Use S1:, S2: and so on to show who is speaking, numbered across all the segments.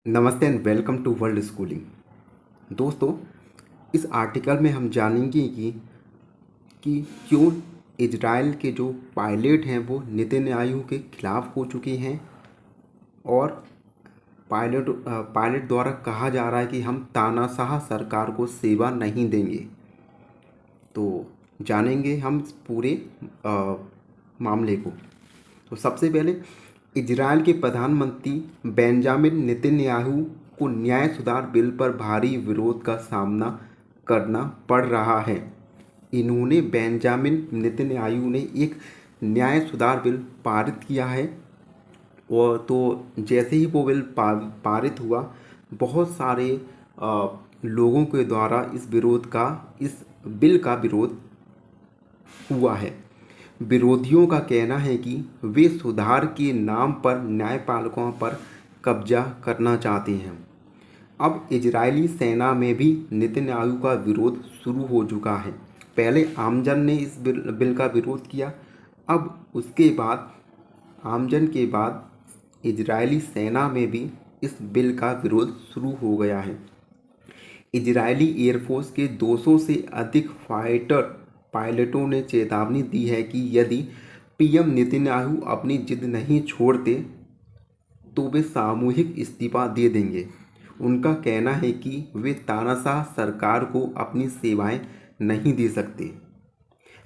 S1: नमस्ते and welcome to world schooling. दोस्तों, इस आर्टिकल में हम जानेंगे कि क्यों इजराइल के जो पायलट हैं वो नेतन्याहू के खिलाफ हो चुके हैं और पायलट द्वारा कहा जा रहा है कि हम तानाशाह सरकार को सेवा नहीं देंगे। तो जानेंगे हम इस पूरे मामले को। तो सबसे पहले इजराइल के प्रधानमंत्री बेंजामिन नेतन्याहू को न्याय सुधार बिल पर भारी विरोध का सामना करना पड़ रहा है। इन्होंने बेंजामिन नेतन्याहू ने एक न्याय सुधार बिल पारित किया है और तो जैसे ही वो बिल पारित हुआ, बहुत सारे लोगों के द्वारा इस बिल का विरोध हुआ है। विरोधियों का कहना है कि वे सुधार के नाम पर न्यायपालिकाओं पर कब्जा करना चाहते हैं। अब इजरायली सेना में भी नेतन्याहू का विरोध शुरू हो चुका है। पहले आमजन ने इस बिल का विरोध किया। अब उसके बाद आमजन के बाद इजरायली सेना में भी इस बिल का विरोध शुरू हो गया है। इजरायली एयरफोर्स के 200 से अधिक फाइटर पायलटों ने चेतावनी दी है कि यदि पीएम नेतन्याहू अपनी जिद नहीं छोड़ते तो वे सामूहिक इस्तीफा दे देंगे। उनका कहना है कि वे तानाशाह सरकार को अपनी सेवाएं नहीं दे सकते।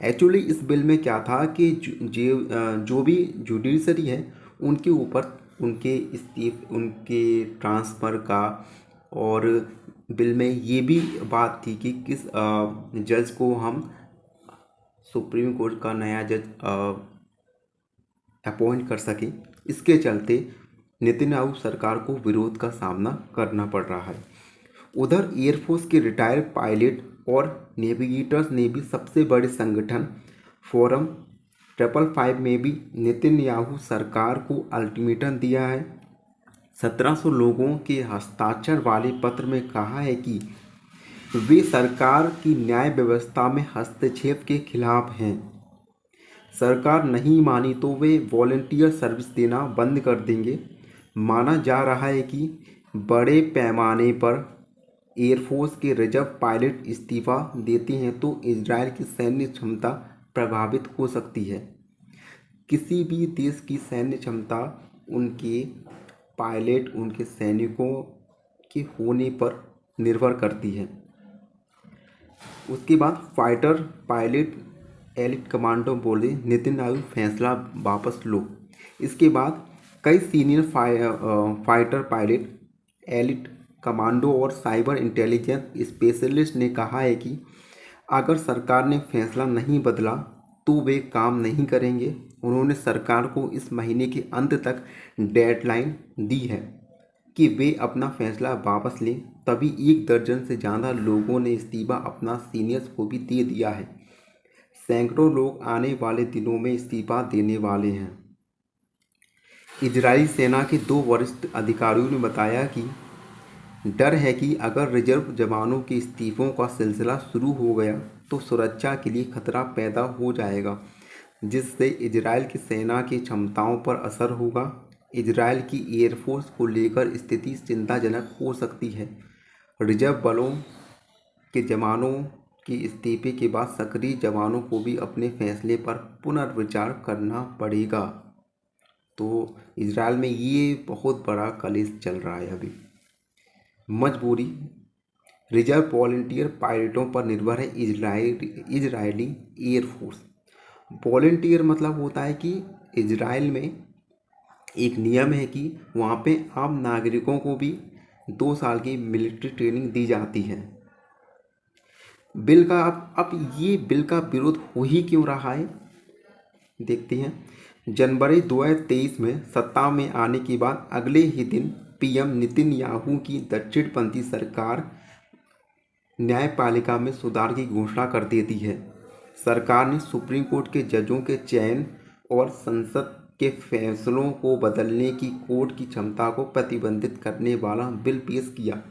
S1: एक्चुअली इस बिल में क्या था कि जो भी जुडिशरी है उनके ऊपर उनके ट्रांसफ़र का, और बिल में ये भी बात थी कि किस जज को हम सुप्रीम कोर्ट का नया जज अपॉइंट कर सकें। इसके चलते नेतन्याहू सरकार को विरोध का सामना करना पड़ रहा है। उधर एयरफोर्स के रिटायर्ड पायलट और नेविगेटर्स ने भी सबसे बड़े संगठन फोरम 555 में भी नेतन्याहू सरकार को अल्टीमेटम दिया है। 1700 लोगों के हस्ताक्षर वाले पत्र में कहा है कि वे सरकार की न्याय व्यवस्था में हस्तक्षेप के खिलाफ हैं। सरकार नहीं मानी तो वे वॉलंटियर सर्विस देना बंद कर देंगे। माना जा रहा है कि बड़े पैमाने पर एयरफोर्स के रिजर्व पायलट इस्तीफा देते हैं तो इजराइल की सैन्य क्षमता प्रभावित हो सकती है। किसी भी देश की सैन्य क्षमता उनके पायलट, उनके सैनिकों के होने पर निर्भर करती है। उसके बाद फाइटर पायलट एलिट कमांडो बोले नेतन्याहू फैसला वापस लो। इसके बाद कई senior fighter pilot, elite commando और साइबर इंटेलिजेंस स्पेशलिस्ट ने कहा है कि अगर सरकार ने फैसला नहीं बदला तो वे काम नहीं करेंगे। उन्होंने सरकार को इस महीने के अंत तक डेडलाइन दी है कि वे अपना फैसला वापस लें। तभी 1 दर्जन से ज़्यादा लोगों ने इस्तीफा अपना सीनियर्स को भी दे दिया है। सैकड़ों लोग आने वाले दिनों में इस्तीफा देने वाले हैं। इजरायली सेना के 2 वरिष्ठ अधिकारियों ने बताया कि डर है कि अगर रिजर्व जवानों के इस्तीफों का सिलसिला शुरू हो गया तो सुरक्षा के लिए खतरा पैदा हो जाएगा, जिससे इजराइल की सेना की क्षमताओं पर असर होगा। इजराइल की एयरफोर्स को लेकर स्थिति चिंताजनक हो सकती है। रिजर्व बलों के जवानों के इस्तीफे के बाद सक्रिय जवानों को भी अपने फैसले पर पुनर्विचार करना पड़ेगा। तो इजराइल में ये बहुत बड़ा कलेश चल रहा है अभी। मजबूरी, रिजर्व वॉलंटियर पायलटों पर निर्भर है इजरायली एयरफोर्स। वॉलंटियर मतलब होता है कि इजराइल में एक नियम है कि वहाँ पे आम नागरिकों को भी 2 साल की मिलिट्री ट्रेनिंग दी जाती है। बिल का अब ये बिल का विरोध हो ही क्यों रहा है, देखते हैं। जनवरी 2023 में सत्ता में आने के बाद अगले ही दिन पीएम नेतन्याहू की दक्षिणपंथी सरकार न्यायपालिका में सुधार की घोषणा कर देती है। सरकार ने सुप्रीम कोर्ट के जजों के चयन और संसद के फैसलों को बदलने की कोर्ट की क्षमता को प्रतिबंधित करने वाला बिल पेश किया।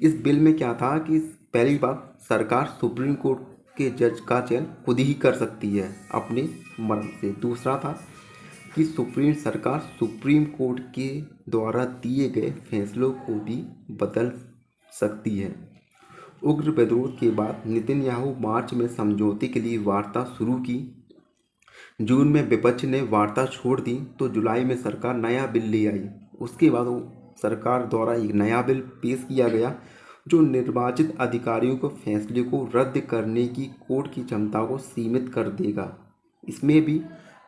S1: इस बिल में क्या था कि पहली बार सरकार सुप्रीम कोर्ट के जज का चयन खुद ही कर सकती है अपने मर्जी से। दूसरा था कि सरकार सुप्रीम कोर्ट के द्वारा दिए गए फैसलों को भी बदल सकती है। उग्र विरोध के बाद नेतन्याहू मार्च में समझौते के लिए वार्ता शुरू की। जून में विपक्ष ने वार्ता छोड़ दी तो जुलाई में सरकार नया बिल ले आई। उसके बाद सरकार द्वारा एक नया बिल पेश किया गया जो निर्वाचित अधिकारियों के फैसले को रद्द करने की कोर्ट की क्षमता को सीमित कर देगा। इसमें भी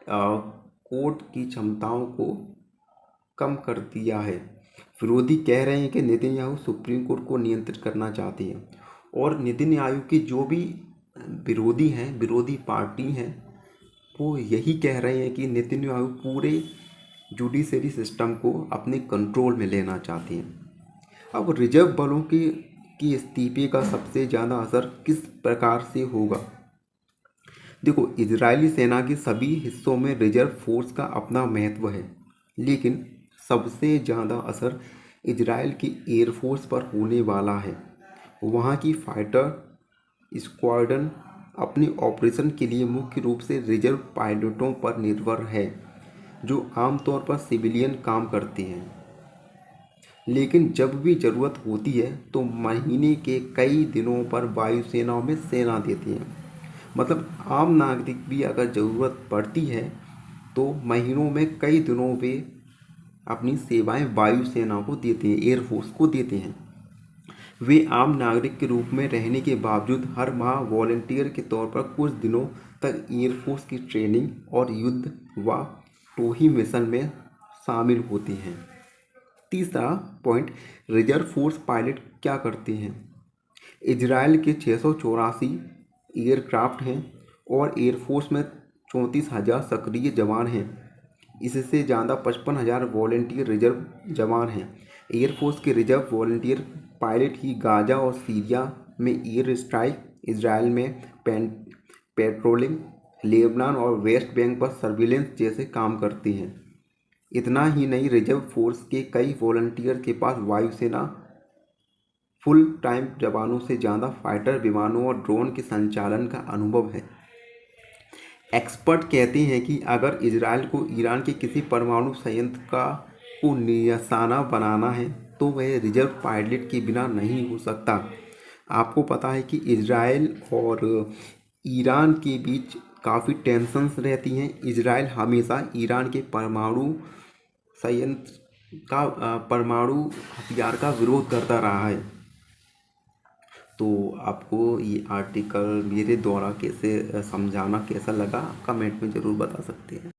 S1: कोर्ट की क्षमताओं को कम कर दिया है। विरोधी कह रहे हैं कि नेतन्याहू सुप्रीम कोर्ट को नियंत्रित करना चाहते हैं और नेतन्याहू के जो भी विरोधी पार्टी हैं, वो यही कह रहे हैं कि नेतन्याहू पूरे जुडिशरी सिस्टम को अपने कंट्रोल में लेना चाहते हैं। अब रिजर्व बलों की इस्तीफे का सबसे ज़्यादा असर किस प्रकार से होगा? देखो, इजरायली सेना के सभी हिस्सों में रिजर्व फोर्स का अपना महत्व है, लेकिन सबसे ज़्यादा असर इजरायल की एयरफोर्स पर होने वाला है। वहाँ की फाइटर स्क्वाड्रन अपने ऑपरेशन के लिए मुख्य रूप से रिजर्व पायलटों पर निर्भर है, जो आमतौर पर सिविलियन काम करते हैं, लेकिन जब भी ज़रूरत होती है तो महीने के कई दिनों पर वायुसेनाओं में सेना देते हैं। मतलब आम नागरिक भी अगर ज़रूरत पड़ती है तो महीनों में कई दिनों वे अपनी सेवाएं वायुसेना को देते हैं, एयरफोर्स को देते हैं। वे आम नागरिक के रूप में रहने के बावजूद हर माह वॉलंटियर के तौर पर कुछ दिनों तक एयरफोर्स की ट्रेनिंग और युद्ध व टोही मिशन में शामिल होते हैं। तीसरा पॉइंट, रिजर्व फोर्स पायलट क्या करते हैं? इजरायल के 684 एयरक्राफ्ट हैं और एयरफोर्स में 34,000 सक्रिय जवान हैं। इससे ज़्यादा 55,000 वॉलंटियर रिजर्व जवान हैं। एयरफोर्स के रिजर्व वॉलंटियर पायलट ही गाजा और सीरिया में एयर स्ट्राइक, इजरायल में पेट्रोलिंग, लेबनान और वेस्ट बैंक पर सर्विलेंस जैसे काम करते हैं। इतना ही नहीं, रिजर्व फोर्स के कई वॉलंटियर के पास वायुसेना फुल टाइम जवानों से ज़्यादा फाइटर विमानों और ड्रोन के संचालन का अनुभव है। एक्सपर्ट कहते हैं कि अगर इजरायल को ईरान के किसी परमाणु संयंत्र को निशाना बनाना है तो वह रिजर्व पायलट के बिना नहीं हो सकता। आपको पता है कि इजरायल और ईरान के बीच काफ़ी टेंशन्स रहती हैं। इजरायल हमेशा ईरान के परमाणु संयंत्र का परमाणु हथियार का विरोध करता रहा है। तो आपको ये आर्टिकल मेरे द्वारा कैसे समझाना कैसा लगा, कमेंट में ज़रूर बता सकते हैं।